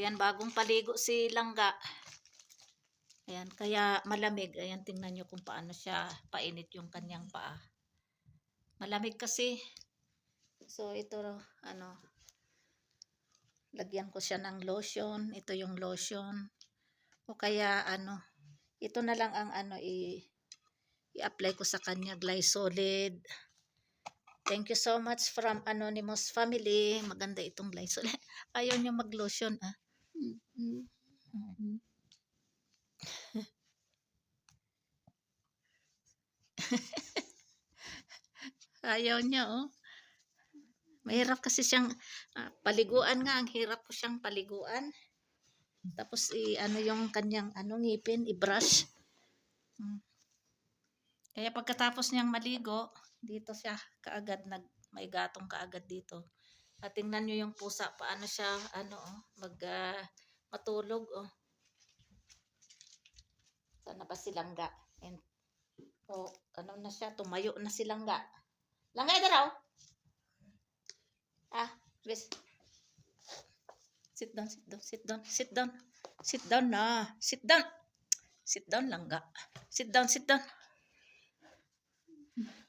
Ayan, bagong paligo si Langga. Ayan, kaya malamig. Ayan, tingnan nyo kung paano siya painit yung kanyang paa. Malamig kasi. So, ito, lagyan ko siya ng lotion. Ito yung lotion. O kaya, ito na lang ang, i-apply ko sa kanya. Glysolid. Thank you so much from Anonymous Family. Maganda itong Glysolid. Ayaw niya mag-lotion, ah. Ayaw niya, oh. Mahirap kasi siyang paliguan nga. Ang hirap ko siyang paliguan. Tapos, yung kanyang ngipin, i-brush. Kaya pagkatapos niyang maligo, dito siya kaagad, may gatong kaagad dito. At tingnan nyo yung pusa, paano siya, matulog, oh. Sana ba si Langga? And, na siya, tumayo na si Langga. Langga, ito raw. Please. Sit down, sit down, sit down, sit down. Sit down na. Sit down. Sit down, Langga. Sit down, sit down.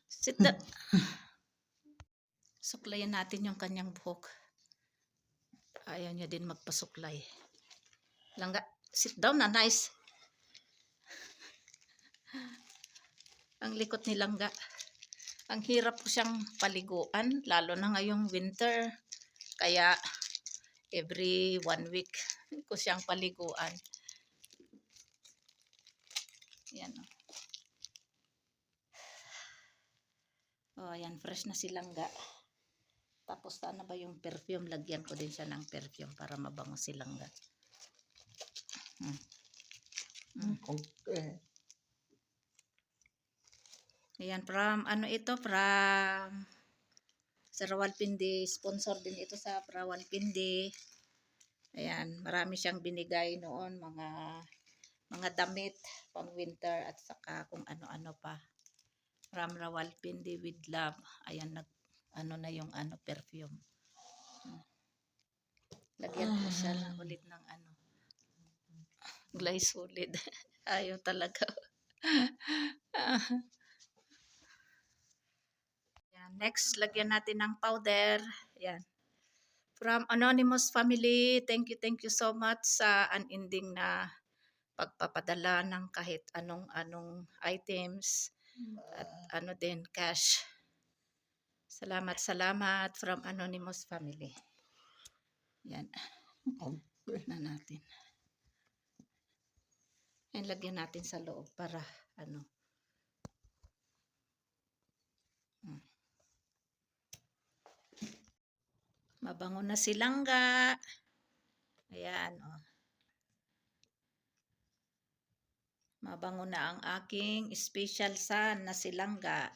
Sit down. Suklayin natin yung kanyang buhok. Ayaw niya din magpasuklay. Langga, sit down na, nice. Ang likot ni Langga. Ang hirap ko siyang paliguan, lalo na ngayong winter. Kaya, every 1 week ko siyang paliguan. Yan, oh. Ayan, fresh na si Langga. Tapos, ano ba yung perfume? Lagyan ko din siya ng perfume para mabango si Langga. Okay. Ayan, from sa Rawalpindi. Sponsor din ito sa Rawalpindi. Ayan, marami siyang binigay noon, mga damit pang winter at saka kung ano-ano pa. From Rawalpindi with love. Ayan, na yung perfume. Lagyan ko siya lang ulit ng Glysolid. Ayaw talaga. Yan. Next, lagyan natin ng powder. Yan. From Anonymous Family, thank you so much sa unending na pagpapadala ng kahit anong items at din cash. Salamat from Anonymous Family. Yan. Na natin. Yan, lagyan natin sa loob para mabango na si Langga. Ayan, oh. Mabango na ang aking special son na si Langga.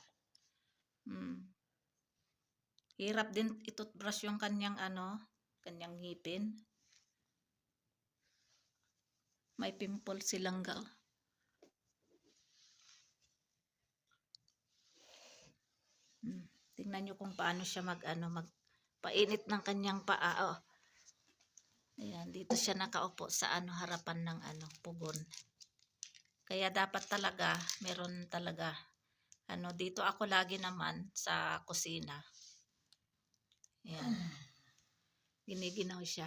Hirap din itutbrush yung kanyang kanyang ngipin. May pimple si Langga. Tingnan nyo kung paano siya magpainit ng kanyang paa. Oh. Ayan, dito siya nakaupo sa harapan ng pugon. Kaya dapat talaga, meron talaga, dito ako lagi naman sa kusina. Ayan. Giniginaw siya.